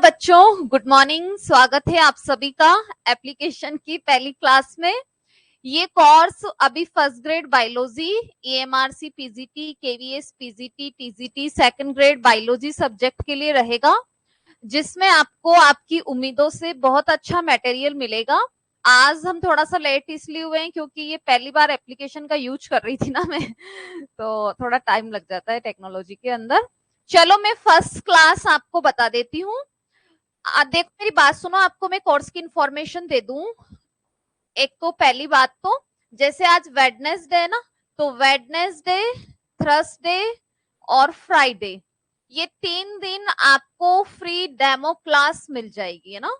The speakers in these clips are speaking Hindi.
बच्चों, गुड मॉर्निंग। स्वागत है आप सभी का एप्लीकेशन की पहली क्लास में। ये कोर्स अभी first grade biology, EMRC PGT, KVS PGT, TGT second grade biology subject के लिए रहेगा, जिसमें आपको आपकी उम्मीदों से बहुत अच्छा मटेरियल मिलेगा। आज हम थोड़ा सा लेट इसलिए हुए हैं क्योंकि ये पहली बार एप्लीकेशन का यूज कर रही थी ना मैं तो थोड़ा टाइम लग जाता है टेक्नोलॉजी के अंदर। चलो मैं फर्स्ट क्लास आपको बता देती हूँ। देखो मेरी बात सुनो, आपको मैं कोर्स की इंफॉर्मेशन दे दूं। एक तो पहली बात तो जैसे आज वेडनेसडे है ना, तो वेडनेसडे, थर्सडे और फ्राइडे, ये 3 दिन आपको फ्री डेमो क्लास मिल जाएगी, है ना।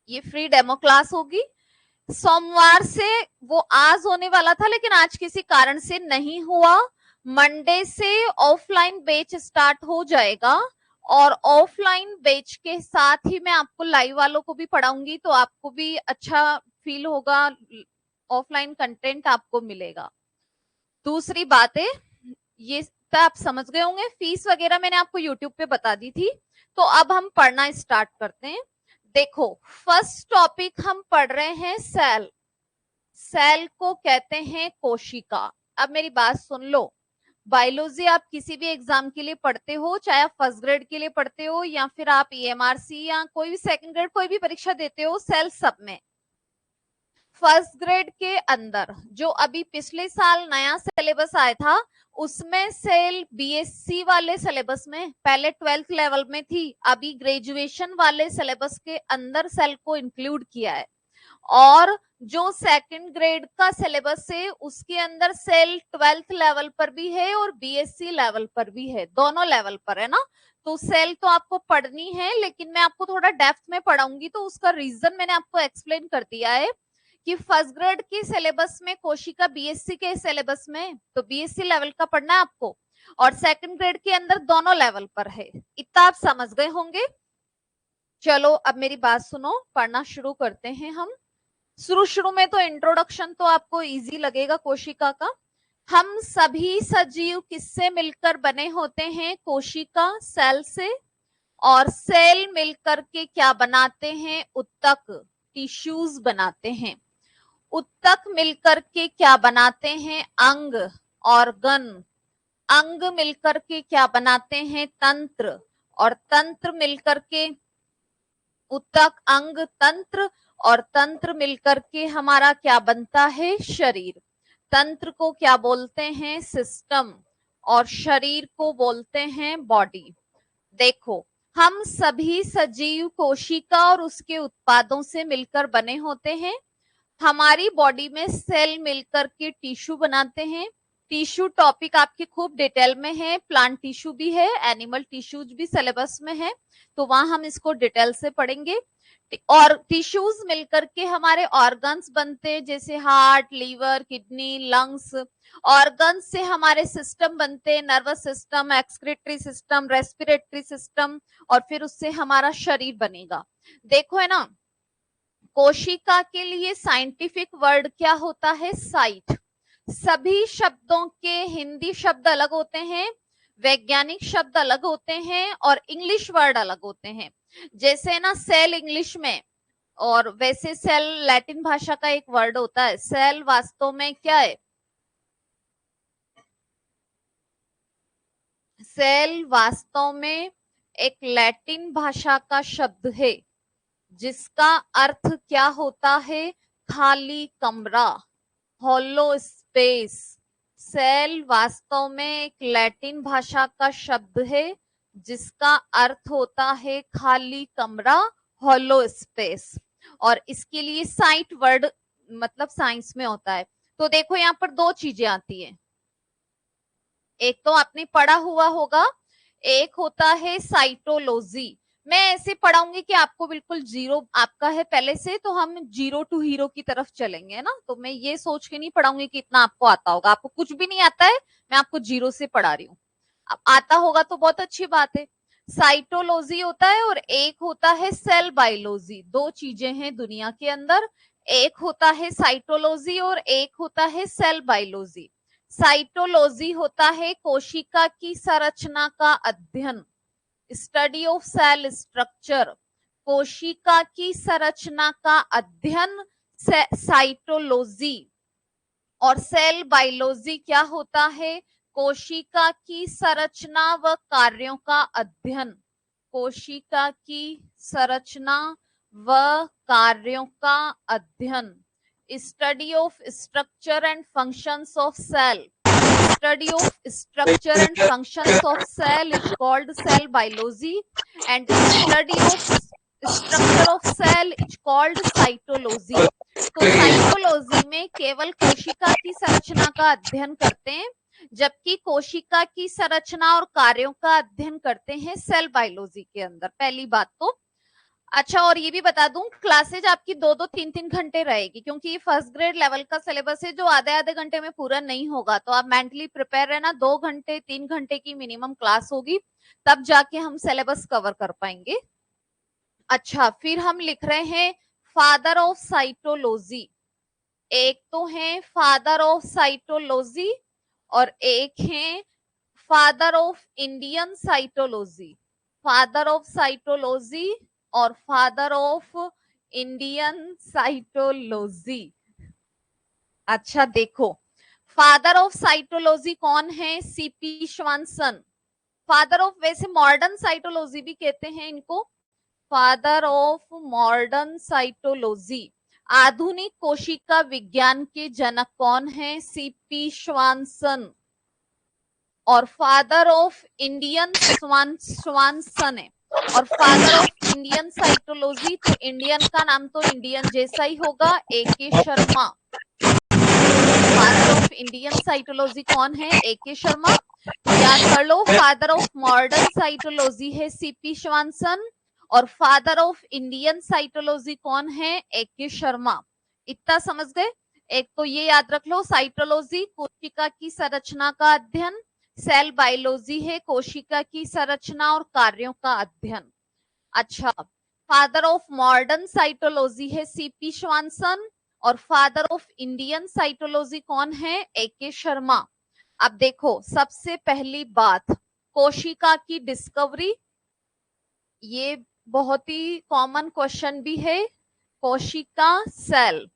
ये फ्री डेमो क्लास होगी। सोमवार से वो आज होने वाला था लेकिन आज किसी कारण से नहीं हुआ। मंडे से ऑफलाइन बैच स्टार्ट हो जाएगा और ऑफलाइन बैच के साथ ही मैं आपको लाइव वालों को भी पढ़ाऊंगी, तो आपको भी अच्छा फील होगा, ऑफलाइन कंटेंट आपको मिलेगा। दूसरी बात है, ये तो आप समझ गए होंगे, फीस वगैरह मैंने आपको यूट्यूब पे बता दी थी। तो अब हम पढ़ना स्टार्ट करते हैं। देखो, फर्स्ट टॉपिक हम पढ़ रहे हैं सेल। सेल को कहते हैं कोशिका। अब मेरी बात सुन लो, बायोलॉजी आप किसी भी एग्जाम के लिए पढ़ते हो, चाहे आप फर्स्ट ग्रेड के लिए पढ़ते हो या फिर आप EMRC या कोई भी सेकंड ग्रेड कोई भी परीक्षा देते हो, सेल सब में फर्स्ट ग्रेड के अंदर जो अभी पिछले साल नया सिलेबस आया था, उसमें सेल BSc वाले सिलेबस में पहले 12th लेवल में थी, अभी ग्रेजुएशन वाले सिलेबस के अंदर सेल को इंक्लूड किया है। और जो सेकंड ग्रेड का सिलेबस है उसके अंदर सेल 12th लेवल पर भी है और BSc लेवल पर भी है, दोनों लेवल पर है ना। तो सेल तो आपको पढ़नी है, लेकिन मैं आपको थोड़ा डेप्थ में पढ़ाऊंगी, तो उसका रीजन मैंने आपको एक्सप्लेन कर दिया है कि फर्स्ट ग्रेड के सिलेबस में कोशिका BSc के सिलेबस में, तो BSc लेवल का पढ़ना है आपको, और सेकंड ग्रेड के अंदर दोनों लेवल पर है। इतना आप समझ गए होंगे। चलो अब मेरी बात सुनो, पढ़ना शुरू करते हैं हम। शुरू में तो इंट्रोडक्शन तो आपको इजी लगेगा कोशिका का। हम सभी सजीव किससे मिलकर बने होते हैं? कोशिका, सेल से। और सेल मिलकर के क्या बनाते हैं? उत्तक, टिश्यूज बनाते हैं। उत्तक मिलकर के क्या बनाते हैं? अंग, ऑर्गन। अंग मिलकर के क्या बनाते हैं? तंत्र। और तंत्र मिलकर के, उत्तक, अंग, तंत्र और तंत्र मिलकर के हमारा क्या बनता है? शरीर। तंत्र को क्या बोलते हैं? सिस्टम। और शरीर को बोलते हैं बॉडी। देखो, हम सभी सजीव कोशिका और उसके उत्पादों से मिलकर बने होते हैं। हमारी बॉडी में सेल मिलकर के टिश्यू बनाते हैं। टिश्यू टॉपिक आपके खूब डिटेल में है, प्लांट टिश्यू भी है, एनिमल टिश्यूज भी सिलेबस में है, तो वहां हम इसको डिटेल से पढ़ेंगे। और टिश्यूज मिलकर के हमारे ऑर्गन्स बनते हैं, जैसे heart, liver, kidney, lungs. Organs से हमारे सिस्टम बनते हैं, nervous system, excretory system, respiratory system, और फिर उससे हमारा शरीर बनेगा। देखो है ना, कोशिका के लिए साइंटिफिक वर्ड क्या होता है? साइट। सभी शब्दों के हिंदी शब्द अलग होते हैं, वैज्ञानिक शब्द अलग होते हैं और इंग्लिश वर्ड अलग होते हैं। जैसे ना सेल इंग्लिश में, और वैसे सेल लैटिन भाषा का एक वर्ड होता है। सेल वास्तव में क्या है? सेल वास्तव में एक लैटिन भाषा का शब्द है, जिसका अर्थ क्या होता है? खाली कमरा, हॉलो स्पेस। सेल वास्तव में एक लैटिन भाषा का शब्द है, जिसका अर्थ होता है खाली कमरा, हॉलो स्पेस। और इसके लिए साइट वर्ड मतलब साइंस में होता है। तो देखो यहाँ पर दो चीजें आती है, एक तो आपने पढ़ा हुआ होगा, एक होता है साइटोलॉजी। मैं ऐसे पढ़ाऊंगी कि आपको बिल्कुल जीरो आपका है पहले से, तो हम जीरो टू हीरो की तरफ चलेंगे ना। तो मैं ये सोच के नहीं पढ़ाऊंगी कि इतना आपको आता होगा, आपको कुछ भी नहीं आता है, मैं आपको जीरो से पढ़ा रही हूँ। अब आता होगा तो बहुत अच्छी बात है। साइटोलॉजी होता है और एक होता है सेल बायोलॉजी। दो चीजें हैं दुनिया के अंदर, एक होता है साइटोलॉजी और एक होता है सेल बायोलॉजी। साइटोलॉजी होता है कोशिका की संरचना का अध्ययन, स्टडी ऑफ सेल स्ट्रक्चर, कोशिका की संरचना का अध्ययन साइटोलॉजी। और सेल बायोलॉजी क्या होता है? कोशिका की संरचना व कार्यों का अध्ययन, कोशिका की संरचना व कार्यों का अध्ययन। Study of structure and functions of cell, study of structure and functions of cell is called cell biology and study of structure of cell is called cytology. तो साइटोलॉजी में केवल कोशिका की संरचना का अध्ययन करते हैं, जबकि कोशिका की संरचना और कार्यों का अध्ययन करते हैं सेल बायोलॉजी के अंदर। पहली बात तो अच्छा, और ये भी बता दूं, क्लासेज आपकी 2-2, 3-3 घंटे रहेगी, क्योंकि ये फर्स्ट ग्रेड लेवल का सिलेबस है जो आधे घंटे में पूरा नहीं होगा। तो आप मेंटली प्रिपेयर रहना, 2 घंटे 3 घंटे की मिनिमम क्लास होगी, तब जाके हम सिलेबस कवर कर पाएंगे। अच्छा, फिर हम लिख रहे हैं फादर ऑफ साइटोलॉजी। एक तो है फादर ऑफ साइटोलॉजी और एक है father of Indian cytology. Father of cytology और फादर ऑफ इंडियन साइटोलॉजी। अच्छा देखो, फादर ऑफ साइटोलॉजी कौन है? सीपी श्वानसन। फादर ऑफ, वैसे मॉडर्न साइटोलॉजी भी कहते हैं इनको, फादर ऑफ मॉडर्न साइटोलॉजी। आधुनिक कोशिका विज्ञान के जनक कौन है? सीपी श्वानसन। और फादर ऑफ इंडियन श्वानसन है। और फादर ऑफ इंडियन साइटोलॉजी, तो इंडियन का नाम तो इंडियन जैसा ही होगा, AK Sharma. Father of Indian cytology कौन है? AK शर्मा। याद कर लो, फादर ऑफ मॉडर्न साइटोलॉजी है सीपी श्वानसन और फादर ऑफ इंडियन साइटोलॉजी कौन है? AK शर्मा। इतना समझ गए? एक तो ये याद रख लो, साइटोलॉजी कोशिका की संरचना का अध्ययन, सेल बायोलॉजी है कोशिका की संरचना और कार्यों का अध्ययन। अच्छा, फादर ऑफ मॉडर्न साइटोलॉजी है सीपी श्वानसन और फादर ऑफ इंडियन साइटोलॉजी कौन है? AK शर्मा। अब देखो, सबसे पहली बात, कोशिका की डिस्कवरी, ये बहुत ही कॉमन क्वेश्चन भी है। कोशिका सेल,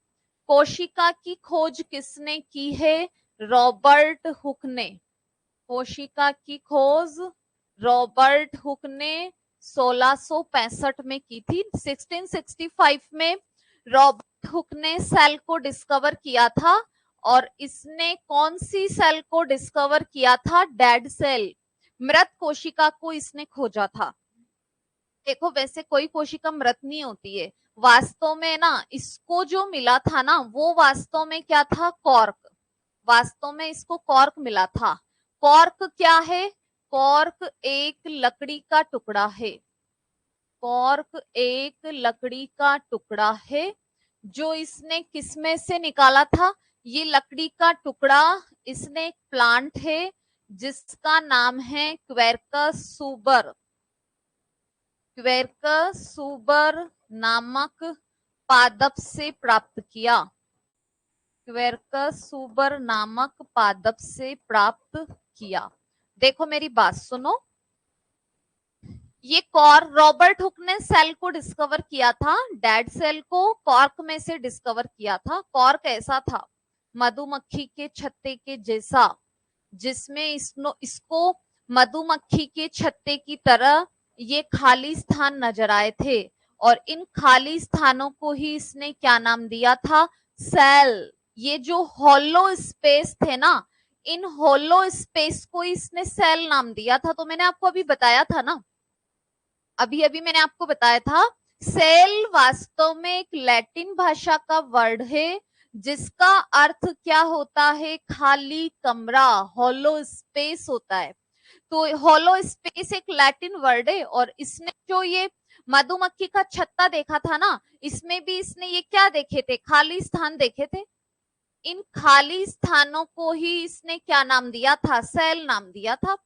कोशिका की खोज किसने की है? रॉबर्ट हुक ने। कोशिका की खोज रॉबर्ट हुक ने 1665 में की थी। 1665 में रॉबर्ट हुक ने सेल को डिस्कवर किया था और इसने कौन सी सेल को डिस्कवर किया था? डेड सेल, मृत कोशिका को इसने खोजा था। देखो, वैसे कोई कोशिका मृत नहीं होती है, वास्तव में ना इसको जो मिला था ना, वो वास्तव में क्या था? कॉर्क। वास्तव में इसको कॉर्क मिला था। कॉर्क क्या है? कॉर्क एक लकड़ी का टुकड़ा है। कॉर्क एक लकड़ी का टुकड़ा है जो इसने किसमें से निकाला था? ये लकड़ी का टुकड़ा इसने एक प्लांट है जिसका नाम है क्वेर्कस सुबर। क्वेर्कस सुबर नामक पादप से प्राप्त किया। क्वेर्कस सुबर नामक पादप से प्राप्त किया। देखो मेरी बात सुनो, ये रॉबर्ट हुक ने सेल को डिस्कवर किया था, डेड सेल को कॉर्क में से डिस्कवर किया था। कॉर्क ऐसा था मधुमक्खी के छत्ते के जैसा, जिसमें इसको मधुमक्खी के छत्ते की तरह ये खाली स्थान नजर आए थे और इन खाली स्थानों को ही इसने क्या नाम दिया था? सेल। ये जो हॉलो स्पेस थे ना, इन हॉलो स्पेस को इसने सेल नाम दिया था। तो मैंने आपको अभी बताया था ना, अभी मैंने आपको बताया था, सेल वास्तव में एक लैटिन भाषा का वर्ड है जिसका अर्थ क्या होता है? खाली कमरा, हॉलो स्पेस होता है। तो हॉलो स्पेस एक लैटिन वर्ड है और इसने जो ये मधुमक्खी का छत्ता देखा था ना, इसमें भी इसने ये क्या देखे थे? खाली स्थान देखे थे। इन खाली स्थानों को ही इसने क्या नाम दिया था? सेल नाम दिया था।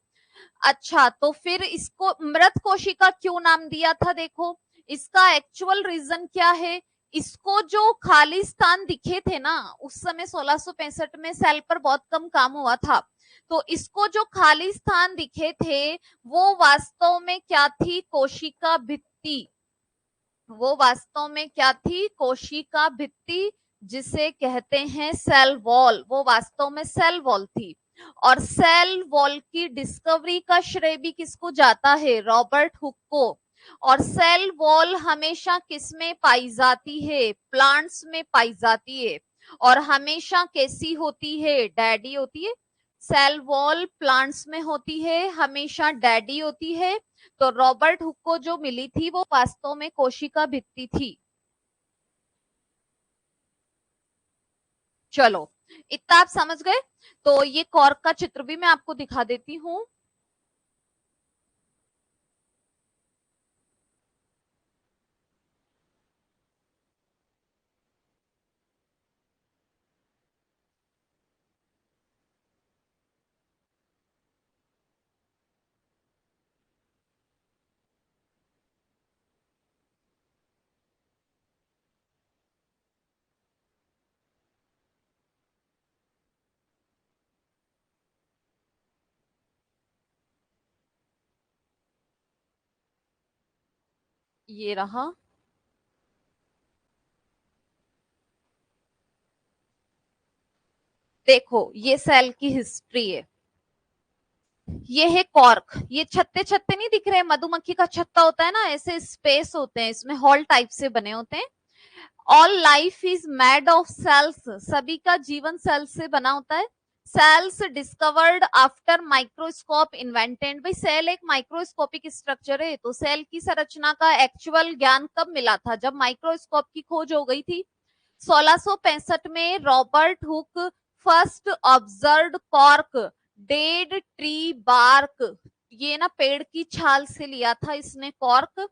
अच्छा, तो फिर इसको मृत कोशिका क्यों नाम दिया था? देखो, इसका एक्चुअल रीजन क्या है? इसको जो खाली स्थान दिखे थे ना, उस समय 1665 में सेल पर बहुत कम काम हुआ था, तो इसको जो खाली स्थान दिखे थे वो वास्तव में क्या थी? कोशिका भित्ति। वो वास्तव में क्या थी? कोशिका भित्ति, जिसे कहते हैं सेल वॉल। वो वास्तव में सेल वॉल थी। और सेल वॉल की डिस्कवरी का श्रेय भी किसको जाता है? रॉबर्ट हुक को। और सेल वॉल हमेशा किसमें पाई जाती है? प्लांट्स में पाई जाती है। और हमेशा कैसी होती है? डैडी होती है। सेल वॉल प्लांट्स में होती है, हमेशा डैडी होती है। तो रॉबर्ट हुक को जो मिली थी वो वास्तव में कोशिका भित्ति थी। चलो, इतना आप समझ गए। तो ये कॉर्क का चित्र भी मैं आपको दिखा देती हूँ। ये रहा। देखो, ये सेल की हिस्ट्री है। ये है कॉर्क। ये छत्ते छत्ते नहीं दिख रहे? मधुमक्खी का छत्ता होता है ना, ऐसे स्पेस होते हैं, इसमें हॉल टाइप से बने होते हैं। All life is made of cells. सभी का जीवन सेल से बना होता है। Cells discovered after microscope invented. भाई सेल एक माइक्रोस्कोपिक स्ट्रक्चर है, तो सेल की संरचना का एक्चुअल ज्ञान कब मिला था? जब माइक्रोस्कोप की खोज हो गई थी। 1665 में Robert Hooke first observed cork dead tree bark. ये ना पेड़ की छाल से लिया था इसने कॉर्क।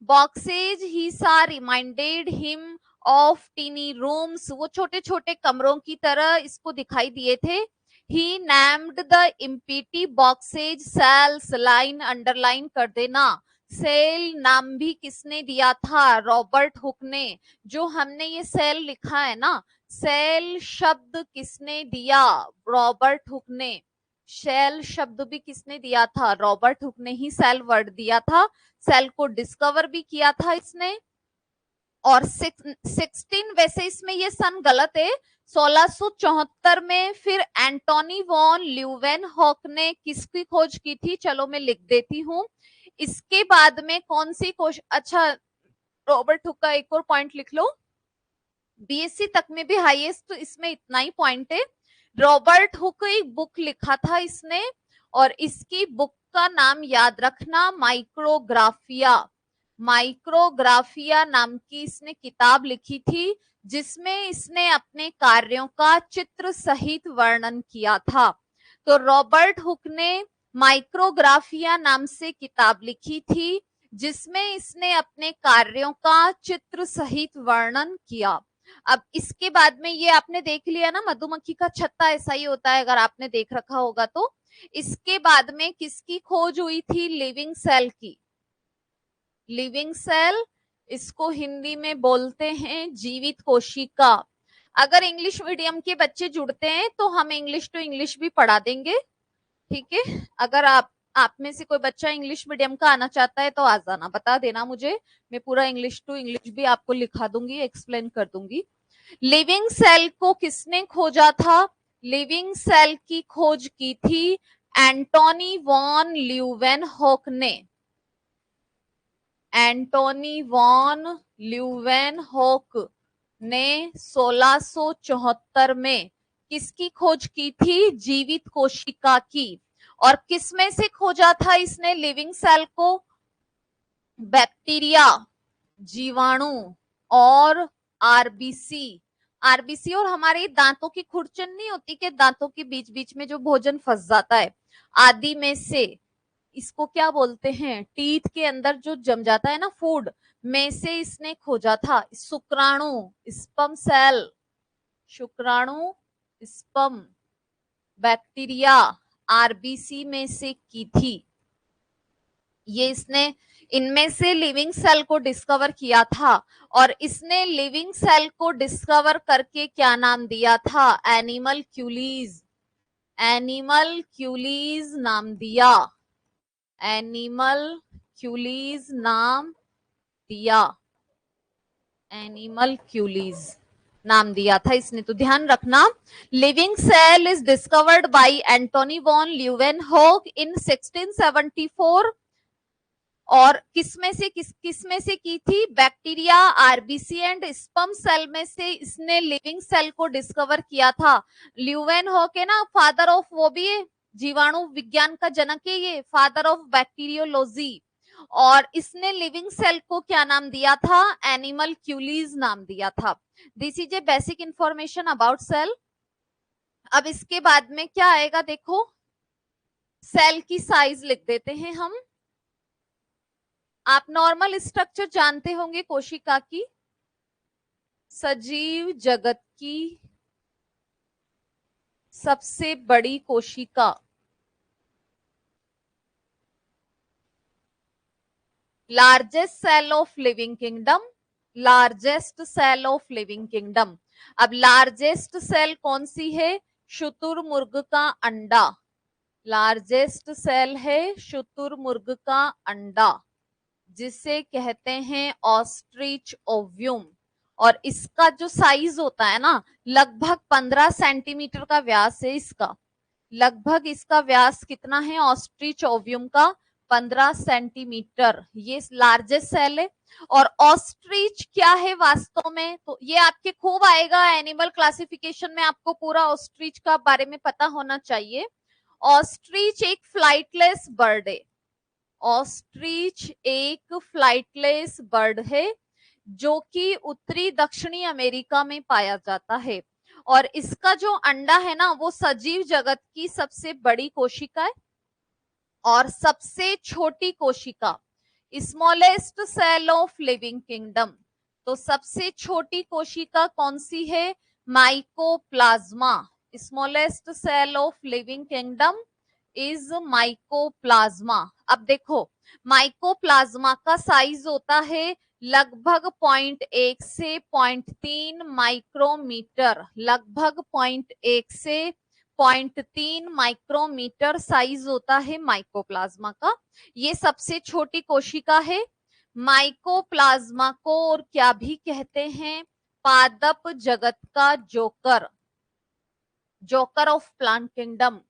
बॉक्सेज ही सा reminded him of tiny rooms. वो छोटे छोटे कमरों की तरह इसको दिखाई दिए थे। He named the empty boxes cells. Line underline कर देना। सेल नाम भी किसने दिया था? रॉबर्ट हुक ने। जो हमने ये सेल लिखा है ना, सेल शब्द किसने दिया? रॉबर्ट हुक ने। सेल शब्द भी किसने दिया था? रॉबर्ट हुक ने ही सेल वर्ड दिया था। सेल को डिस्कवर भी किया था इसने। और 16, वैसे इसमें ये सन गलत है। 1674 में फिर एंटोनी वॉन ल्यूवेनहॉक ने किसकी खोज की थी? चलो मैं लिख देती हूँ। इसके बाद में कौन सी खोज? अच्छा, रॉबर्ट हुक का एक और पॉइंट लिख लो। बीएससी तक में भी हाईएस्ट तो इसमें इतना ही पॉइंट है। रॉबर्ट हुक एक बुक लिखा था इसने, और इसकी बुक का नाम याद रखना, माइक्रोग्राफिया। माइक्रोग्राफिया नाम की इसने किताब लिखी थी, जिसमें इसने अपने कार्यों का चित्र सहित वर्णन किया था। तो रॉबर्ट हुक ने माइक्रोग्राफिया नाम से किताब लिखी थी, जिसमें इसने अपने कार्यों का चित्र सहित वर्णन किया। अब इसके बाद में ये आपने देख लिया ना, मधुमक्खी का छत्ता ऐसा ही होता है, अगर आपने देख रखा होगा तो। इसके बाद में किसकी खोज हुई थी? लिविंग सेल की। लिविंग सेल, इसको हिंदी में बोलते हैं जीवित कोशिका। अगर इंग्लिश मीडियम के बच्चे जुड़ते हैं तो हम इंग्लिश टू इंग्लिश भी पढ़ा देंगे, ठीक है। अगर आप में से कोई बच्चा इंग्लिश मीडियम का आना चाहता है तो आ जाना, बता देना मुझे, मैं पूरा इंग्लिश टू इंग्लिश भी आपको लिखा दूंगी, एक्सप्लेन कर दूंगी। लिविंग सेल को किसने खोजा था? लिविंग सेल की खोज की थी एंटोनी वॉन ल्यूवेनहॉक ने। एंटोनी वॉन ल्यूवेनहॉक ने 1674 में किसकी खोज की थी? जीवित कोशिका की। और किसमें से खोजा था इसने लिविंग सेल को? बैक्टीरिया, जीवाणु और आरबीसी। आरबीसी और हमारे दांतों की खुरचन नहीं होती कि दांतों के बीच बीच में जो भोजन फंस जाता है, आदि में से। इसको क्या बोलते हैं? टीथ के अंदर जो जम जाता है ना फूड, में से इसने खोजा था। शुक्राणु, स्पर्म सेल, शुक्राणु, स्पर्म, बैक्टीरिया, आरबीसी में से की थी। ये इसने इनमें से लिविंग सेल को डिस्कवर किया था। और इसने लिविंग सेल को डिस्कवर करके क्या नाम दिया था? एनिमल क्यूलीज। एनिमल क्यूलीज नाम दिया, एनिमल क्यूलीज नाम दिया, एनिमल क्यूलीज नाम दिया था इसने, तो ध्यान रखना। Living cell is discovered by Antonie von Leeuwenhoek in 1674, और किसमें से की थी? Bacteria, RBC and sperm cell में से इसने लिविंग सेल को डिस्कवर किया था। ल्यूवेनहोक है ना, फादर ऑफ, वो भी है जीवाणु विज्ञान का जनक है ये, फादर ऑफ बैक्टीरियोलॉजी, और इसने लिविंग सेल को क्या नाम दिया था? एनिमल क्यूलीज नाम दिया था। This is a basic information about cell. अब इसके बाद में क्या आएगा देखो, सेल की साइज लिख देते हैं हम। आप नॉर्मल स्ट्रक्चर जानते होंगे कोशिका की, सजीव जगत की सबसे बड़ी कोशिका, largest cell of living kingdom, largest cell of living kingdom. अब लार्जेस्ट सेल कौन सी है? शुतुरमुर्ग का अंडा, लार्जेस्ट सेल है शुतुरमुर्ग का अंडा, जिसे कहते हैं ऑस्ट्रिच ओव्यूम, और इसका जो साइज होता है ना, लगभग 15 सेंटीमीटर का व्यास है इसका, लगभग इसका व्यास कितना है ऑस्ट्रिच ओव्यूम का? 15 सेंटीमीटर। ये लार्जेस्ट सेल है। और ऑस्ट्रिच क्या है वास्तव में? तो ये आपके खूब आएगा एनिमल क्लासिफिकेशन में, आपको पूरा ऑस्ट्रिच का बारे में पता होना चाहिए। ऑस्ट्रिच एक फ्लाइटलेस बर्ड है, ऑस्ट्रिच एक फ्लाइटलेस बर्ड है जो कि उत्तरी दक्षिणी अमेरिका में पाया जाता है, और इसका जो अंडा है ना, वो सजीव जगत की सबसे बड़ी कोशिका है और सबसे छोटी कोशिका, smallest cell of living kingdom. तो सबसे छोटी कोशिका कौन सी है? Mycoplasma. Smallest cell of living kingdom is mycoplasma. अब देखो, माइकोप्लाज्मा का साइज होता है लगभग 0.1 से 0.3 माइक्रोमीटर, लगभग 0.1 से 0.3 माइक्रोमीटर साइज होता है माइकोप्लाज्मा का। ये सबसे छोटी कोशिका है। माइकोप्लाज्मा को और क्या भी कहते हैं? पादप जगत का joker, joker of plant kingdom,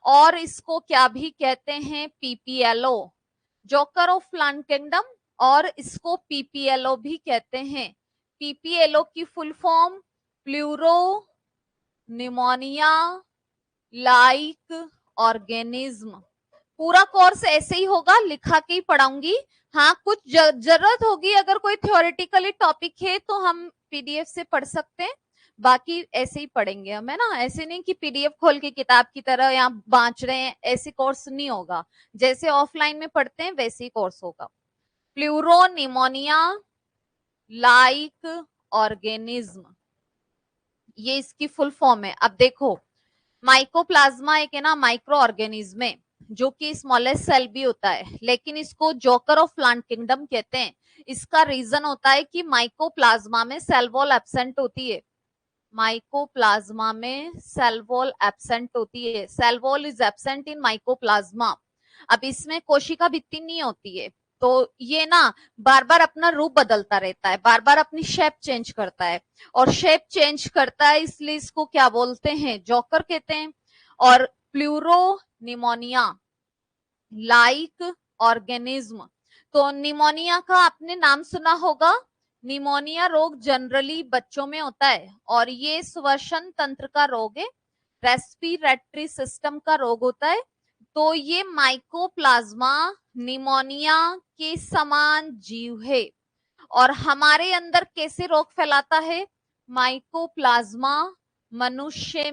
और इसको क्या भी कहते हैं? PPLO, joker of plant kingdom, और इसको पीपीएलओ भी कहते हैं। पीपीएलओ की full form pleuro pneumonia like organism. पूरा कोर्स ऐसे ही होगा, लिखा के ही पढ़ाऊंगी। हाँ, कुछ जरूरत होगी अगर कोई थ्योरेटिकली टॉपिक है तो हम पीडीएफ से पढ़ सकते हैं, बाकी ऐसे ही पढ़ेंगे हम, है ना। ऐसे नहीं कि पीडीएफ खोल के किताब की तरह यहाँ बांच रहे हैं, ऐसे कोर्स नहीं होगा। जैसे ऑफलाइन में पढ़ते हैं वैसे ही कोर्स होगा। प्लूरो निमोनिया लाइक ऑर्गेनिज्म, ये इसकी फुल फॉर्म है। अब देखो, माइकोप्लाज्मा एक है ना माइक्रो ऑर्गेनिज्म है, जो कि स्मॉलेस्ट सेल भी होता है, लेकिन इसको जोकर ऑफ प्लांट किंगडम कहते हैं। इसका रीजन होता है कि माइकोप्लाज्मा में सेल वॉल एब्सेंट होती है, माइकोप्लाज्मा में सेल वॉल एब्सेंट होती है, cell wall is absent in mycoplasma. अब इसमें कोशिका भित्ति नहीं होती है, तो ये ना बार बार अपना रूप बदलता रहता है, बार बार अपनी शेप चेंज करता है, और शेप चेंज करता है इसलिए इसको क्या बोलते हैं? जोकर कहते हैं। और प्लूरो निमोनिया लाइक ऑर्गेनिज्म, तो निमोनिया का आपने नाम सुना होगा। निमोनिया रोग जनरली बच्चों में होता है, और ये श्वसन तंत्र का रोग है, रेस्पिरेटरी सिस्टम का रोग होता है। तो ये माइकोप्लाज्मा निमोनिया के समान जीव है, और हमारे अंदर कैसे रोग फैलाता है? माइकोप्लाज्मा मनुष्य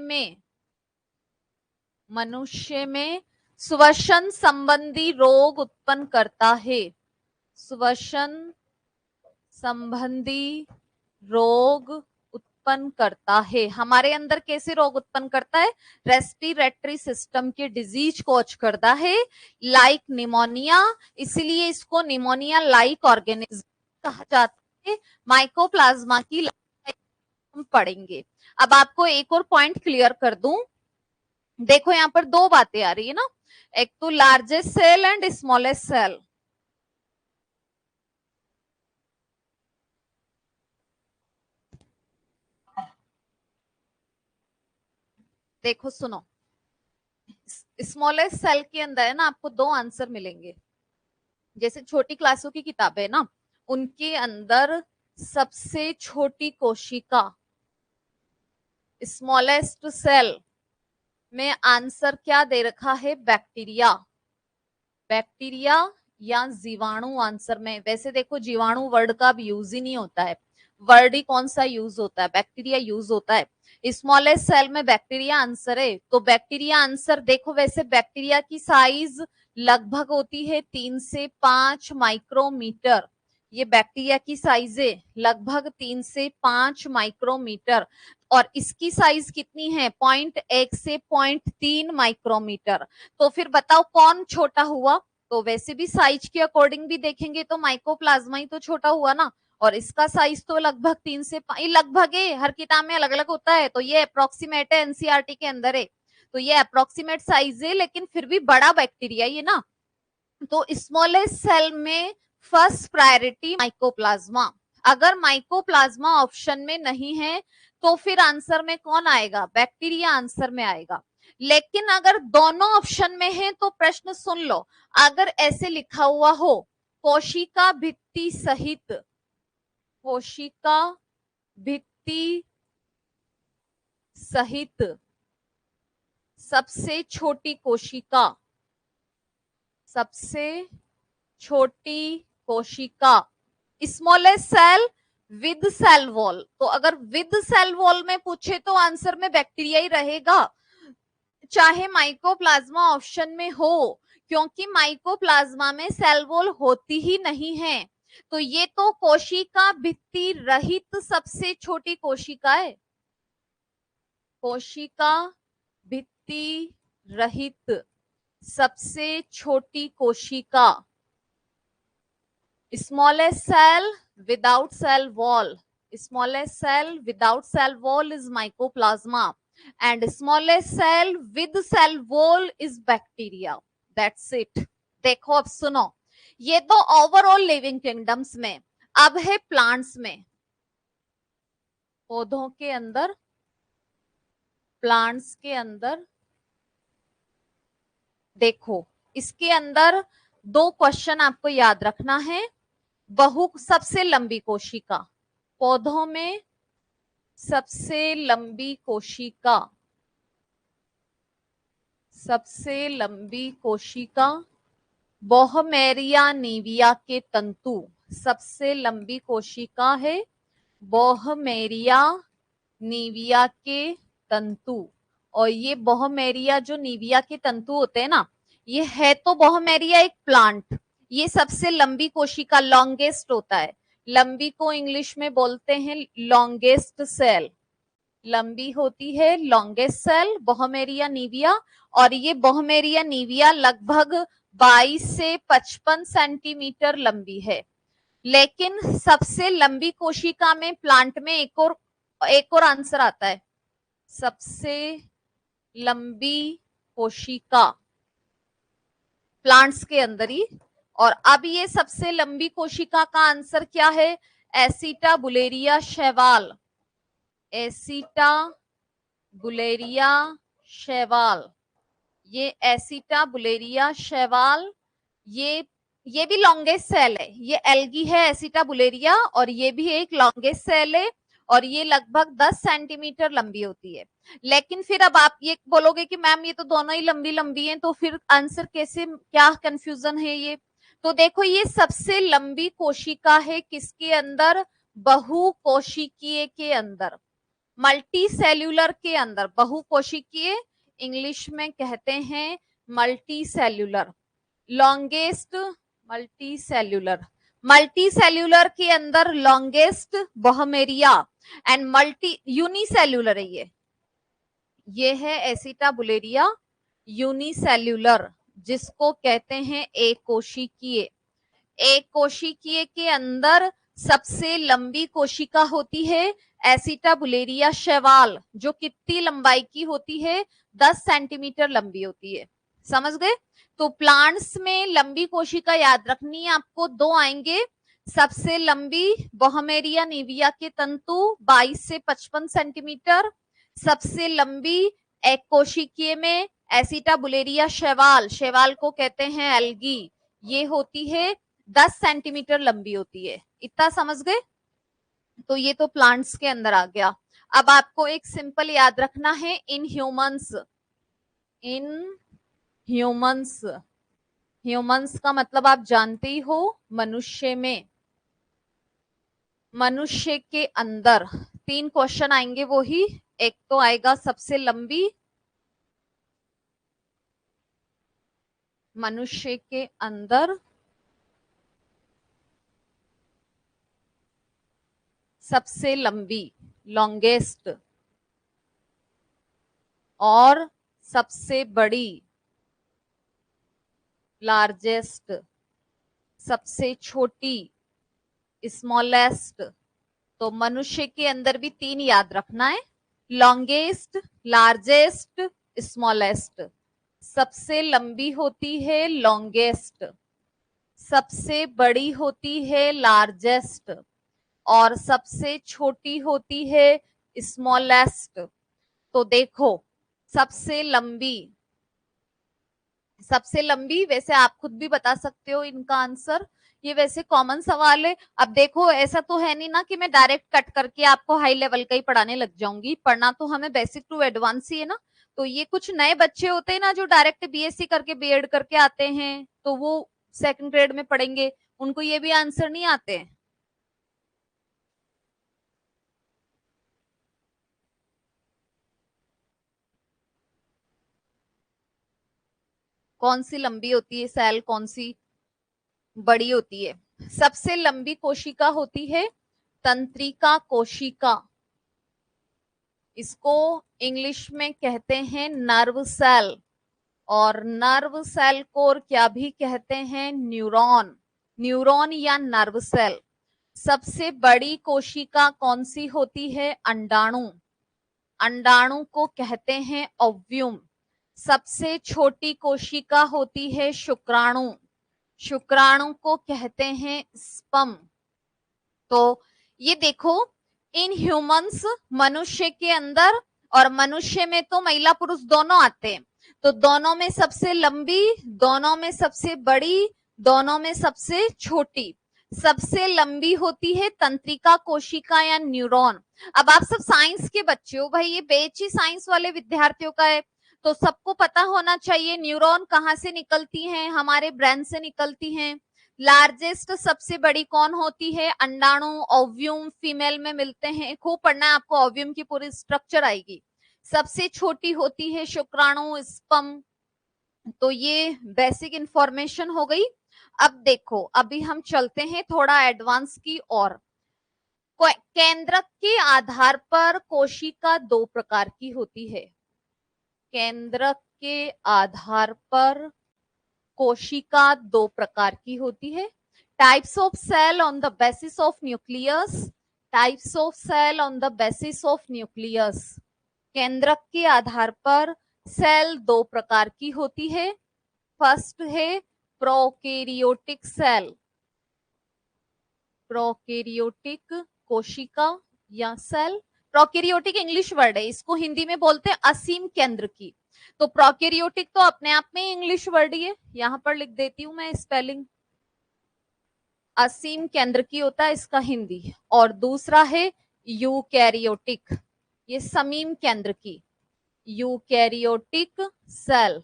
में श्वसन संबंधी रोग उत्पन्न करता है, श्वसन संबंधी रोग उत्पन्न करता है। हमारे अंदर कैसे रोग उत्पन्न करता है? रेस्पिरेटरी सिस्टम के डिजीज कॉज करता है, लाइक निमोनिया, इसलिए इसको निमोनिया लाइक ऑर्गेनिज्म कहा जाता है। माइकोप्लाज्मा की हम पढ़ेंगे। अब आपको एक और पॉइंट क्लियर कर दूं, देखो यहाँ पर दो बातें आ रही है ना, एक तो largest cell and smallest cell. देखो सुनो, स्मॉलेस्ट सेल के अंदर है ना आपको दो आंसर मिलेंगे। जैसे छोटी क्लासों की किताबें ना, उनके अंदर सबसे छोटी कोशिका, स्मॉलेस्ट सेल में आंसर क्या दे रखा है, बैक्टीरिया। बैक्टीरिया या जीवाणु आंसर में। वैसे देखो जीवाणु वर्ड का अब यूज ही नहीं होता है, वर्ड ही कौन सा यूज होता है, बैक्टीरिया यूज होता है। स्मॉलेस्ट सेल में बैक्टीरिया आंसर है, तो बैक्टीरिया आंसर। देखो वैसे बैक्टीरिया की साइज लगभग होती है 3 से 5 माइक्रोमीटर। ये बैक्टीरिया की साइज है लगभग 3 से 5 माइक्रोमीटर, और इसकी साइज कितनी है, 0.1 से 0.3 माइक्रोमीटर। तो फिर बताओ कौन छोटा हुआ। तो वैसे भी साइज के अकॉर्डिंग भी देखेंगे तो माइकोप्लाज्मा ही तो छोटा हुआ ना, और इसका साइज तो लगभग 3 से 5, लगभग है, हर किताब में अलग अलग होता है, तो ये अप्रोक्सीमेट है, एनसीईआरटी के अंदर है, तो ये अप्रोक्सीमेट साइज है, लेकिन फिर भी बड़ा बैक्टीरिया ये ना। तो स्मॉलेस्ट सेल में फर्स्ट प्रायोरिटी माइकोप्लाज्मा। अगर माइकोप्लाज्मा ऑप्शन में नहीं है तो फिर आंसर में कौन आएगा, बैक्टीरिया आंसर में आएगा। लेकिन अगर दोनों ऑप्शन में है तो प्रश्न सुन लो, अगर ऐसे लिखा हुआ हो, कोशिका भित्ति सहित, कोशिका भित्ति सहित सबसे छोटी कोशिका, सबसे छोटी कोशिका, smallest cell with cell wall. तो अगर विद सेल वॉल में पूछे तो आंसर में बैक्टीरिया ही रहेगा, चाहे माइकोप्लाज्मा ऑप्शन में हो, क्योंकि माइकोप्लाज्मा में सेल वॉल होती ही नहीं है। तो ये तो कोशिका भित्ति रहित सबसे छोटी कोशिका है, कोशिका भित्ति रहित सबसे छोटी कोशिका, smallest cell without cell wall, smallest cell without cell wall is mycoplasma, and smallest cell with cell wall is bacteria. That's it. देखो अब सुनो, ये तो ओवरऑल लिविंग किंगडम्स में। अब है प्लांट्स में, पौधों के अंदर, प्लांट्स के अंदर। देखो इसके अंदर दो क्वेश्चन आपको याद रखना है। सबसे लंबी कोशिका, पौधों में सबसे लंबी कोशिका, सबसे लंबी कोशिका बोहमेरिया नीविया के तंतु, सबसे लंबी कोशिका है बोहमेरिया नीविया के तंतु। और ये बोहमेरिया जो नीविया के तंतु होते हैं ना, ये है तो बोहमेरिया एक प्लांट, ये सबसे लंबी कोशिका, लॉन्गेस्ट होता है। लंबी को इंग्लिश में बोलते हैं लॉन्गेस्ट सेल, लंबी होती है लॉन्गेस्ट सेल बोहमेरिया नीविया। और ये बोहमेरिया नीविया लगभग 22 से 55 सेंटीमीटर लंबी है। लेकिन सबसे लंबी कोशिका में प्लांट में एक और आंसर आता है, सबसे लंबी कोशिका प्लांट्स के अंदर ही। और अब ये सबसे लंबी कोशिका का आंसर क्या है, एसिटाबुलेरिया शैवाल, एसिटाबुलेरिया शैवाल, ये एसिटाबुलेरिया शैवाल, ये भी लॉन्गेस्ट सेल है, ये एल्गी है एसिटाबुलेरिया, और ये भी एक लॉन्गेस्ट सेल है, और ये लगभग 10 सेंटीमीटर लंबी होती है। लेकिन फिर अब आप ये बोलोगे कि मैम ये तो दोनों ही लंबी लंबी हैं, तो फिर आंसर कैसे, क्या कंफ्यूजन है ये। तो देखो ये सबसे लंबी कोशिका है किसके अंदर, बहुकोशिकीय के अंदर, मल्टी सेल्यूलर के अंदर। बहुकोशिकीय इंग्लिश में कहते हैं multi cellular, longest multi cellular, multi cellular के अंदर लॉन्गेस्ट बोहमेरिया, एंड मल्टी यूनिसेल्यूलर है ये है एसिटाबुलेरिया यूनिसेल्यूलर, जिसको कहते हैं एक कोशिकीय। एक कोशिकीय के अंदर सबसे लंबी कोशिका होती है एसिटाबुलेरिया शैवाल, जो कितनी लंबाई की होती है? 10 सेंटीमीटर लंबी होती है। समझ गए? तो प्लांट्स में लंबी कोशिका याद रखनी है आपको, दो आएंगे। सबसे लंबी बोहमेरिया निविया के तंतु 22 से 55 सेंटीमीटर। सबसे लंबी एक कोशिकीय में एसिटाबुलेरिया शैवाल, शैवाल को कहते हैं एल्गी, ये होती है 10 सेंटीमीटर लंबी होती है। इतना समझ गए? तो ये तो प्लांट्स के अंदर आ गया। अब आपको एक सिंपल याद रखना है, in humans, in humans, humans का मतलब आप जानते ही हो, मनुष्य में, मनुष्य के अंदर 3 क्वेश्चन आएंगे वो ही। एक तो आएगा सबसे लंबी, मनुष्य के अंदर सबसे लंबी, लॉन्गेस्ट, और सबसे बड़ी, लार्जेस्ट, सबसे छोटी, स्मॉलेस्ट। तो मनुष्य के अंदर भी 3 याद रखना है, लॉन्गेस्ट, लार्जेस्ट, स्मॉलेस्ट। सबसे लंबी होती है लॉन्गेस्ट, सबसे बड़ी होती है लार्जेस्ट, और सबसे छोटी होती है स्मॉलेस्ट। तो देखो, सबसे लंबी, सबसे लंबी, वैसे आप खुद भी बता सकते हो इनका आंसर, ये वैसे कॉमन सवाल है। अब देखो, ऐसा तो है नहीं ना कि मैं डायरेक्ट कट करके आपको हाई लेवल का ही पढ़ाने लग जाऊंगी, पढ़ना तो हमें बेसिक टू एडवांस ही है ना। तो ये कुछ नए बच्चे होते हैं ना जो डायरेक्ट बीएससी करके बीएड करके आते हैं, तो वो सेकंड ग्रेड में पढ़ेंगे, उनको ये भी आंसर नहीं आते हैं। कौन सी लंबी होती है सेल, कौन सी बड़ी होती है? सबसे लंबी कोशिका होती है तंत्रिका कोशिका, इसको इंग्लिश में कहते हैं नर्व सेल, और नर्व सेल को और क्या भी कहते हैं? न्यूरॉन, न्यूरॉन या नर्व सेल। सबसे बड़ी कोशिका कौन सी होती है? अंडाणु, अंडाणु को कहते हैं ओव्यूम। सबसे छोटी कोशिका होती है शुक्राणु, शुक्राणु को कहते हैं स्पर्म। तो ये देखो, इन ह्यूमंस, मनुष्य के अंदर, और मनुष्य में तो महिला पुरुष दोनों आते हैं, तो दोनों में सबसे लंबी, दोनों में सबसे बड़ी, दोनों में सबसे छोटी। सबसे लंबी होती है तंत्रिका कोशिका या न्यूरॉन। अब आप सब साइंस के बच्चे हो भाई, ये बैच ही साइंस वाले विद्यार्थियों का है, तो सबको पता होना चाहिए न्यूरॉन कहाँ से निकलती हैं, हमारे ब्रेन से निकलती हैं। लार्जेस्ट, सबसे बड़ी कौन होती है? अंडाणु, ओव्यूम फीमेल में मिलते हैं, खूब पढ़ना है आपको, ओव्यूम की पूरी स्ट्रक्चर आएगी। सबसे छोटी होती है शुक्राणु, स्पर्म। तो ये बेसिक इंफॉर्मेशन हो गई। अब देखो, अभी हम चलते हैं थोड़ा एडवांस की ओर। केंद्रक के आधार पर कोशिका 2 प्रकार की होती है, केंद्रक के आधार पर कोशिका 2 प्रकार की होती है। Types of cell on the basis of nucleus, types of cell on the basis of nucleus. केंद्रक के आधार पर सेल 2 प्रकार की होती है। फर्स्ट है प्रोकैरियोटिक सेल, प्रोकैरियोटिक कोशिका या सेल। प्रोकैरियोटिक इंग्लिश वर्ड है, इसको हिंदी में बोलते हैं असीम केंद्र की। तो प्रोकैरियोटिक तो अपने आप में इंग्लिश वर्ड ही है, यहां पर लिख देती हूं मैं स्पेलिंग। असीम केंद्र की होता है इसका हिंदी। और दूसरा है यूकैरियोटिक, ये समीम केंद्र की, यूकैरियोटिक सेल।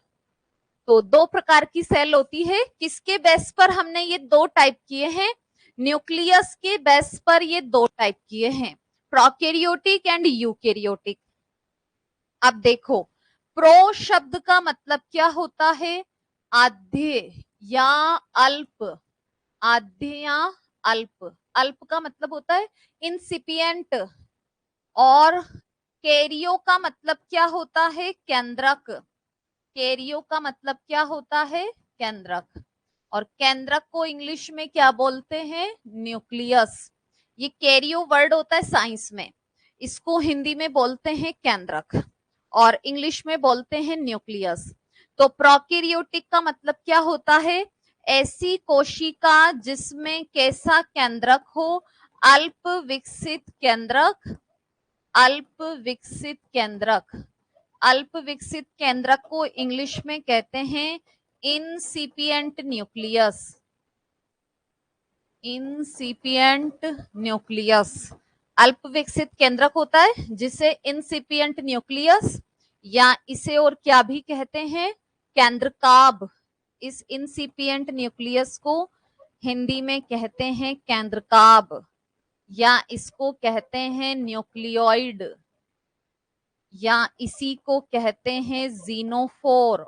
तो 2 प्रकार की सेल होती है। किसके बेस पर हमने ये 2 टाइप किए हैं? न्यूक्लियस के बेस पर ये 2 टाइप किए हैं, प्रोकैरियोटिक एंड यूकैरियोटिक। अब देखो, प्रो शब्द का मतलब क्या होता है? आद्य या अल्प, आद्य या अल्प। अल्प का मतलब होता है इंसिपिएंट, और कैरियो का मतलब क्या होता है? केंद्रक, कैरियो का मतलब क्या होता है? केंद्रक। और केंद्रक को इंग्लिश में क्या बोलते हैं? न्यूक्लियस। ये कैरियो वर्ड होता है साइंस में, इसको हिंदी में बोलते हैं केंद्रक और इंग्लिश में बोलते हैं न्यूक्लियस। तो प्रोकैरियोटिक का मतलब क्या होता है? ऐसी कोशिका जिसमें कैसा केंद्रक हो? अल्प विकसित केंद्रक, अल्प विकसित केंद्रक। अल्प विकसित केंद्रक को इंग्लिश में कहते हैं इनसिपिएंट न्यूक्लियस, इनसिपिएंट न्यूक्लियस। अल्प विकसित केंद्रक होता है जिसे इनसिपिएंट न्यूक्लियस या इसे और क्या भी कहते हैं? केंद्रकाभ। इस इनसिपिएंट न्यूक्लियस को हिंदी में कहते हैं केंद्रकाभ या इसको कहते हैं न्यूक्लियोइड या इसी को कहते हैं जीनोफोर।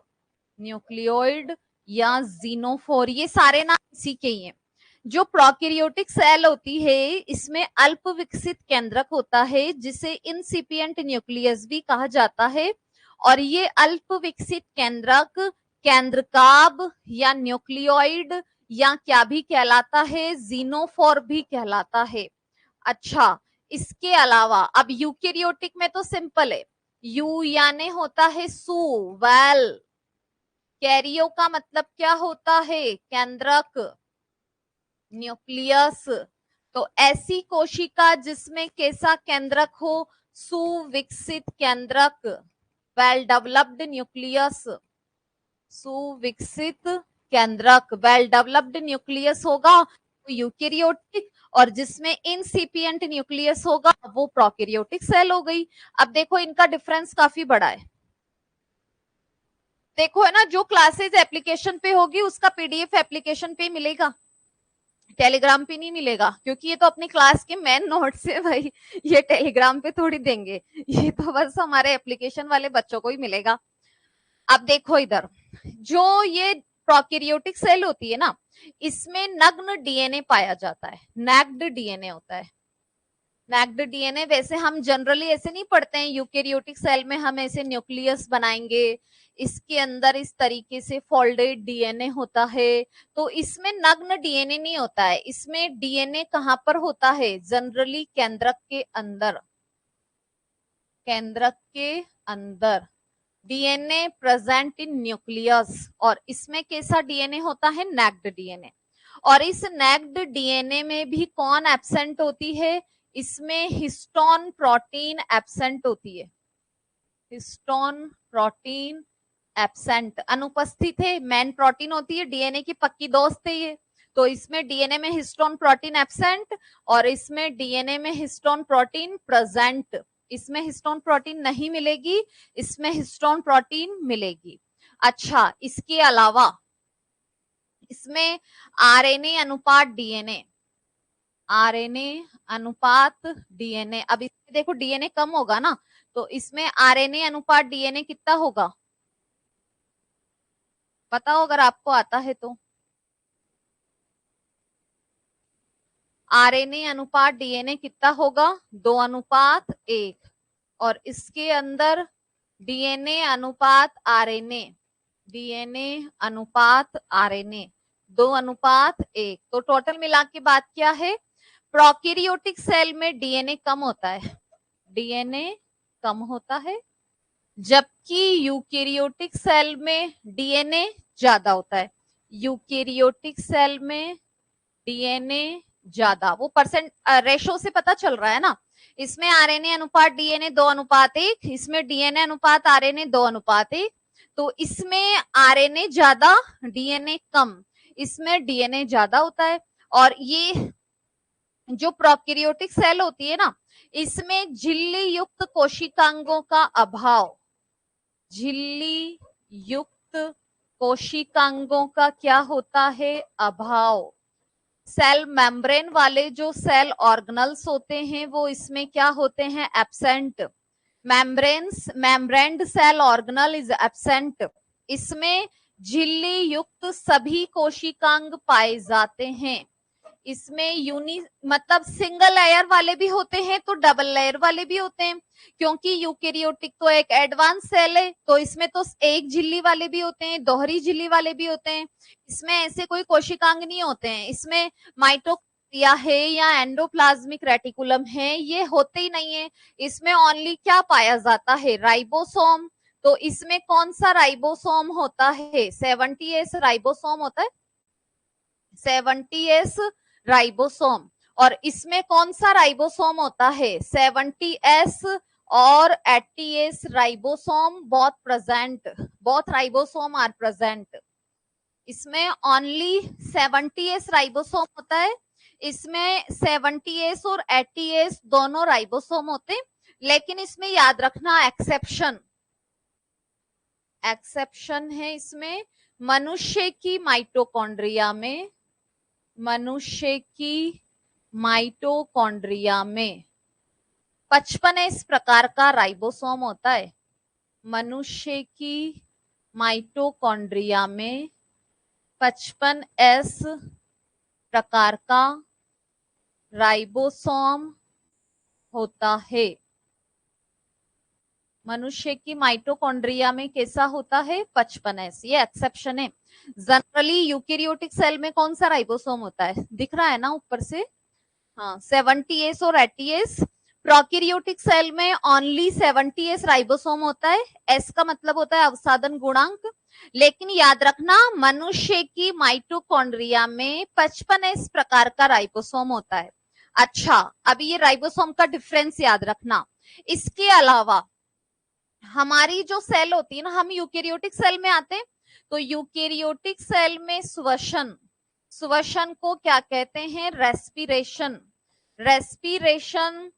न्यूक्लियोइड या जीनोफोर, ये सारे नाम इसी के ही हैं। जो प्रोकैरियोटिक सेल होती है इसमें अल्प विकसित केंद्रक होता है जिसे इनसिपिएंट न्यूक्लियस भी कहा जाता है और ये अल्प विकसित केंद्रक केंद्रकाभ या न्यूक्लियोइड या क्या भी कहलाता है? जीनोफोर भी कहलाता है। अच्छा, इसके अलावा अब यूकेरियोटिक में तो सिंपल है, यू यानी होता है सू, वेल। कैरियो का मतलब क्या होता है? केंद्रक, न्यूक्लियस। तो ऐसी कोशिका जिसमें कैसा केंद्रक हो? सुविकसित केंद्रक, वेल डेवलप्ड न्यूक्लियस। सुविकसित केंद्रक, वेल डेवलप्ड न्यूक्लियस होगा तो यूकेरियोटिक, और जिसमें इनसिपिएंट न्यूक्लियस होगा वो प्रोकैरियोटिक सेल हो गई। अब देखो इनका डिफरेंस काफी बड़ा है। देखो है ना, जो क्लासेज एप्लीकेशन पे होगी उसका पीडीएफ एप्लीकेशन पे मिलेगा, टेलीग्राम पे नहीं मिलेगा, क्योंकि ये तो अपनी क्लास के मेन नोट्स है भाई, ये टेलीग्राम पे थोड़ी देंगे, ये तो बस हमारे एप्लीकेशन वाले बच्चों को ही मिलेगा। अब देखो इधर, जो ये प्रोकैरियोटिक सेल होती है ना, इसमें नग्न डीएनए पाया जाता है, नैक्ड डीएनए होता है। नैक्ड डीएनए वैसे हम जनरली ऐसे नहीं पढ़ते हैं, यूकेरियोटिक सेल में हम ऐसे न्यूक्लियस बनाएंगे, इसके अंदर इस तरीके से फोल्डेड डीएनए होता है, तो इसमें नग्न डीएनए नहीं होता है। इसमें डीएनए कहां पर होता है? जनरली केंद्रक के अंदर, केंद्रक के अंदर डीएनए प्रेजेंट इन न्यूक्लियस, और इसमें कैसा डीएनए होता है? नैक्ड डीएनए। और इस नैक्ड डीएनए में भी कौन एब्सेंट होती है? इसमें हिस्टोन प्रोटीन एब्सेंट होती है, हिस्टोन प्रोटीन एब्सेंट, अनुपस्थित है। मेन प्रोटीन होती है, डीएनए की पक्की दोस्त है ये, तो इसमें डीएनए में हिस्टोन प्रोटीन एब्सेंट और इसमें डीएनए में हिस्टोन प्रोटीन प्रेजेंट। इसमें हिस्टोन प्रोटीन नहीं मिलेगी, इसमें हिस्टोन प्रोटीन मिलेगी। अच्छा, इसके अलावा इसमें आरएनए अनुपात डीएनए, आरएनए अनुपात डीएनए, अब इसमें देखो डीएनए कम होगा ना, तो इसमें आरएनए अनुपात डीएनए कितना होगा? बताओ अगर आपको आता है तो। आरएनए अनुपात डीएनए कितना होगा? 2:1। और इसके अंदर डीएनए अनुपात आरएनए, डीएनए अनुपात आरएनए 2:1। तो टोटल मिला के बात क्या है? प्रोकैरियोटिक सेल में डीएनए कम होता है, डीएनए कम होता है, जबकि यूकेरियोटिक सेल में डीएनए ज्यादा होता है। यूकेरियोटिक सेल में डीएनए ज्यादा, वो परसेंट रेशो से पता चल रहा है ना, इसमें आरएनए अनुपात डीएनए 2:1, इसमें डीएनए अनुपात आरएनए 2:1, तो इसमें आरएनए ज्यादा डीएनए कम, इसमें डीएनए ज्यादा होता है। और ये जो प्रोकैरियोटिक सेल होती है ना, इसमें झिल्ली युक्त कोशिकांगों का अभाव, झिल्ली युक्त कोशिकांगों का क्या होता है? अभाव। सेल मेम्ब्रेन वाले जो सेल ऑर्गेनल्स होते हैं वो इसमें क्या होते हैं? Absent. Membraned cell organelle is absent. इसमें झिल्ली युक्त सभी कोशिकांग पाए जाते हैं। इसमें यूनि मतलब सिंगल लेयर वाले भी होते हैं तो डबल लेयर वाले भी होते हैं, क्योंकि यूकेरियोटिक तो एक एडवांस सेल है, तो इसमें तो एक झिल्ली वाले भी होते हैं, दोहरी झिल्ली वाले भी होते हैं। इसमें ऐसे कोई कोशिकांग नहीं होते हैं। इसमें या है या एंडोप्लाज्मिक रेटिकुलम है, ये होते ही नहीं है। इसमें ओनली क्या पाया जाता है, राइबोसोम। तो इसमें कौन सा राइबोसोम होता है, 70S राइबोसोम होता है, 70S राइबोसोम। और इसमें कौन सा राइबोसोम होता है, 70S और 80S ribosome, both present, both ribosome are present. इसमें ओनली 70S राइबोसोम होता है, इसमें 70S और 80S दोनों राइबोसोम होते हैं। लेकिन इसमें याद रखना एक्सेप्शन, एक्सेप्शन है इसमें, मनुष्य की माइटोकॉन्ड्रिया में, मनुष्य की माइटोकॉन्ड्रिया में 55S प्रकार का राइबोसोम होता है। मनुष्य की माइटोकॉन्ड्रिया में 55S प्रकार का राइबोसोम होता है। मनुष्य की माइटोकॉन्ड्रिया में कैसा होता है, 55S, ये एक्सेप्शन है। जनरली यूकेरियोटिक सेल में कौन सा राइबोसोम होता है, दिख रहा है ना ऊपर से, हाँ 70S और 80S। प्रोकैरियोटिक सेल में ओनली 70S राइबोसोम होता है, एस का मतलब होता है अवसादन गुणांक। लेकिन याद रखना मनुष्य की माइटोकॉन्ड्रिया में 55S प्रकार का राइबोसोम होता है। अच्छा, अभी ये राइबोसोम का डिफरेंस याद रखना। इसके अलावा हमारी जो सेल होती है ना, हम यूकेरियोटिक सेल में आते हैं, तो यूकेरियोटिक सेल में श्वसन, श्वसन को क्या कहते हैं, रेस्पिरेशन। रेस्पिरेशन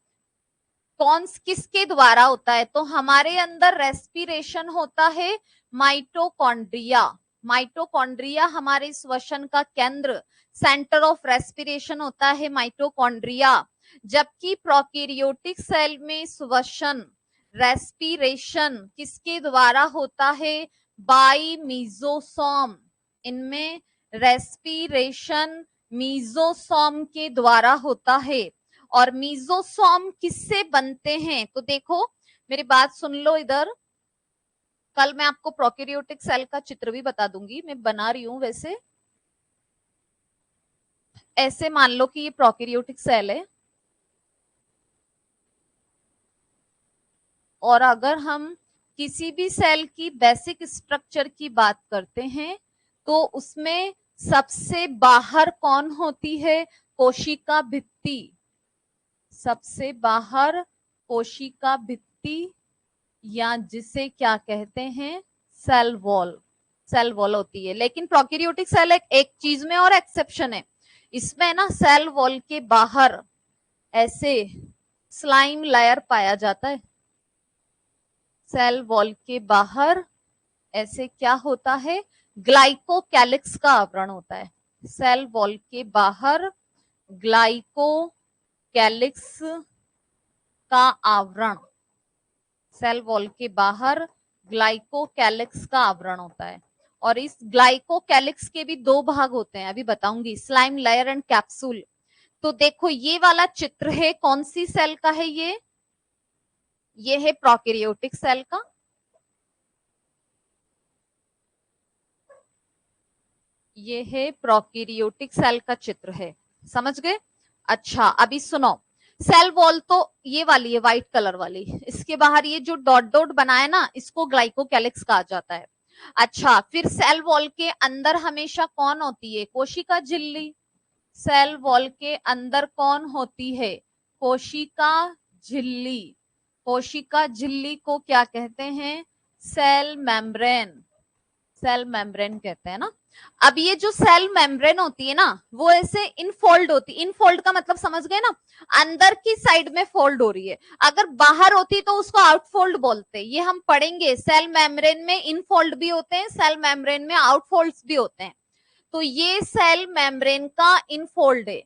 कौन किसके द्वारा होता है, तो हमारे अंदर रेस्पिरेशन होता है माइटोकॉन्ड्रिया। माइटोकॉन्ड्रिया हमारे श्वसन का केंद्र, सेंटर ऑफ रेस्पिरेशन होता है माइटोकॉन्ड्रिया। जबकि प्रोकैरियोटिक सेल में श्वसन, रेस्पिरेशन किसके द्वारा होता है, बाय मीजोसोम। इनमें रेस्पिरेशन मीजोसोम के द्वारा होता है। और मीजोसोम किससे बनते हैं, तो देखो मेरी बात सुन लो इधर, कल मैं आपको प्रोकैरियोटिक सेल का चित्र भी बता दूंगी, मैं बना रही हूं वैसे। ऐसे मान लो कि ये प्रोकैरियोटिक सेल है, और अगर हम किसी भी सेल की बेसिक स्ट्रक्चर की बात करते हैं तो उसमें सबसे बाहर कौन होती है, कोशिका भित्ति। सबसे बाहर कोशिका भित्ति, या जिसे क्या कहते हैं, सेल वॉल, सेल वॉल होती है। लेकिन प्रोकैरियोटिक सेल एक चीज में और एक्सेप्शन है, इसमें ना सेल वॉल के बाहर ऐसे स्लाइम लेयर पाया जाता है। सेल वॉल के बाहर ऐसे क्या होता है, ग्लाइकोकैलिक्स का आवरण होता है। सेल वॉल के बाहर ग्लाइकोकैलिक्स का आवरण, सेल वॉल के बाहर ग्लाइकोकैलिक्स का आवरण होता है। और इस ग्लाइकोकैलिक्स के भी दो भाग होते हैं, अभी बताऊंगी, स्लाइम लेयर एंड कैप्सूल। तो देखो ये वाला चित्र है, कौन सी सेल का है ये है प्रोकैरियोटिक सेल का। ये है प्रोकैरियोटिक सेल का चित्र है, समझ गए। अच्छा अभी सुनो, सेल वॉल तो ये वाली है, व्हाइट कलर वाली, इसके बाहर ये जो डॉट डॉट बनाया ना, इसको ग्लाइकोकैलिक्स कहा जाता है। अच्छा, फिर सेल वॉल के अंदर हमेशा कौन होती है, कोशिका झिल्ली। सेल वॉल के अंदर कौन होती है, कोशिका झिल्ली। कोशिका झिल्ली को क्या कहते हैं, सेल मेम्ब्रेन, सेल मेम्ब्रेन कहते हैं ना। अब ये जो सेल मेम्ब्रेन होती है ना, वो ऐसे इनफोल्ड होती है, इनफोल्ड का मतलब समझ गए ना, अंदर की साइड में फोल्ड हो रही है। अगर बाहर होती तो उसको आउटफोल्ड बोलते हैं, ये हम पढ़ेंगे। सेल मेम्ब्रेन में इनफोल्ड भी होते हैं, सेल मेम्ब्रेन में आउटफोल्ड्स भी होते हैं। तो ये सेल मेम्ब्रेन का इनफोल्ड है,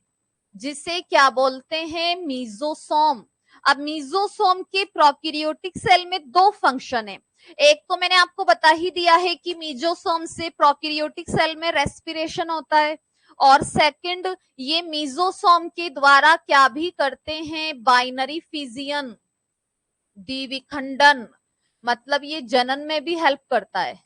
जिसे क्या बोलते हैं, मीजोसोम। अब मीजोसोम के प्रोकैरियोटिक सेल में दो फंक्शन है। एक तो मैंने आपको बता ही दिया है कि मीजोसोम से प्रोकैरियोटिक सेल में रेस्पिरेशन होता है, और सेकंड ये मीजोसोम के द्वारा क्या भी करते हैं, बाइनरी फिजियन, द्विविखंडन, मतलब ये जनन में भी हेल्प करता है।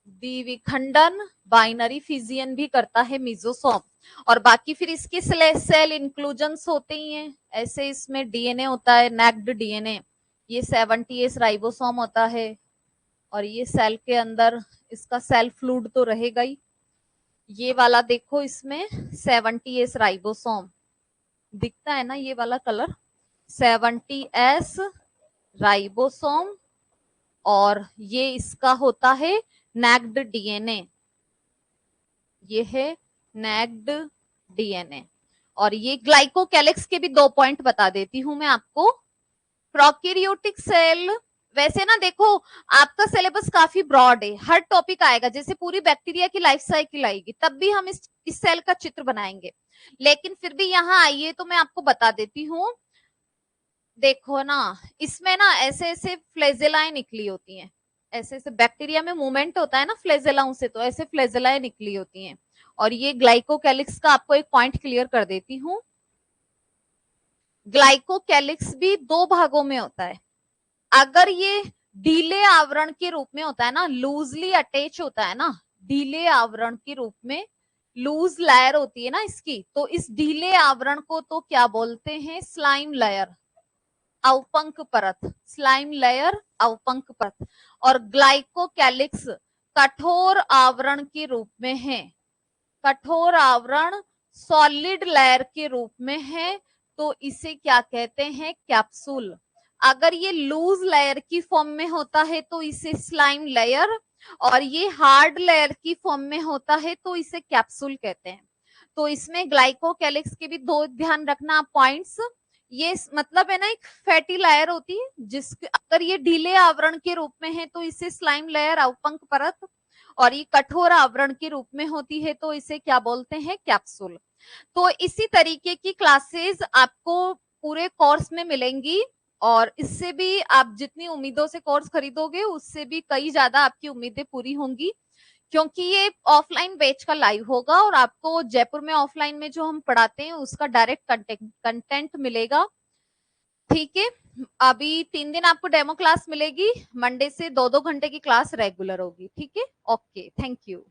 द्विविखंडन, बाइनरी फिजियन भी करता है मेसोसोम। और बाकी फिर इसके सेल इंक्लूजन्स होते ही हैं। ऐसे इसमें डीएनए होता है, नेक्ड डीएनए, ये 70S राइबोसोम होता है। और ये सेल के अंदर इसका सेल फ्लूइड तो रहेगा ही। ये वाला देखो, इसमें 70S राइबोसोम दिखता है ना, ये वाला कलर 70S राइबोसोम। और ये इसका होता है नेक्ड डीएनए, ये है नेक्ड डीएनए। और ये ग्लाइकोकैलिक्स के भी 2 पॉइंट बता देती हूं मैं आपको। प्रोकैरियोटिक सेल, वैसे ना देखो आपका सिलेबस काफी ब्रॉड है, हर टॉपिक आएगा, जैसे पूरी बैक्टीरिया की लाइफ साइकिल आएगी तब भी हम इस सेल का चित्र बनाएंगे। लेकिन फिर भी यहाँ आइए तो मैं आपको बता देती हूँ। देखो ना, इसमें ना ऐसे ऐसे फ्लेजेलाएं निकली होती हैं, ऐसे ऐसे बैक्टीरिया में मूवमेंट होता है ना फ्लेजेलाओं से, तो ऐसे फ्लेजेलाएं निकली होती हैं। और ये ग्लाइकोकैलिक्स का आपको एक पॉइंट क्लियर कर देती हूँ। ग्लाइकोकैलिक्स भी 2 भागों में होता है। अगर ये ढीले आवरण के रूप में होता है ना, लूजली अटैच होता है ना, ढीले आवरण के रूप में, लूज लेयर होती है ना इसकी, तो इस ढीले आवरण को तो क्या बोलते हैं, स्लाइम लेयर, अवपंक परत, स्लाइम लेयर, अवपंक परत। और ग्लाइकोकैलिक्स कठोर आवरण के रूप में है, कठोर आवरण सॉलिड लेयर के रूप में है, तो इसे क्या कहते हैं, कैप्सूल। अगर ये लूज लेयर की फॉर्म में होता है तो इसे स्लाइम लेयर, और ये हार्ड लेयर की फॉर्म में होता है तो इसे कैप्सूल कहते हैं। तो इसमें ग्लाइकोकैलिक्स के भी 2 ध्यान रखना पॉइंट्स। ये मतलब है ना, एक फैटी लेयर होती है जिसके, अगर ये ढीले आवरण के रूप में है तो इसे स्लाइम लेयर, अवपंक परत, और ये कठोर आवरण के रूप में होती है तो इसे क्या बोलते हैं, कैप्सूल। तो इसी तरीके की क्लासेस आपको पूरे कोर्स में मिलेंगी। और इससे भी आप जितनी उम्मीदों से कोर्स खरीदोगे उससे भी कई ज्यादा आपकी उम्मीदें पूरी होंगी, क्योंकि ये ऑफलाइन बैच का लाइव होगा और आपको जयपुर में ऑफलाइन में जो हम पढ़ाते हैं उसका डायरेक्ट कंटेंट मिलेगा। ठीक है, अभी 3 दिन आपको डेमो क्लास मिलेगी, मंडे से 2-2 घंटे की क्लास रेगुलर होगी। ठीक है, ओके, थैंक यू।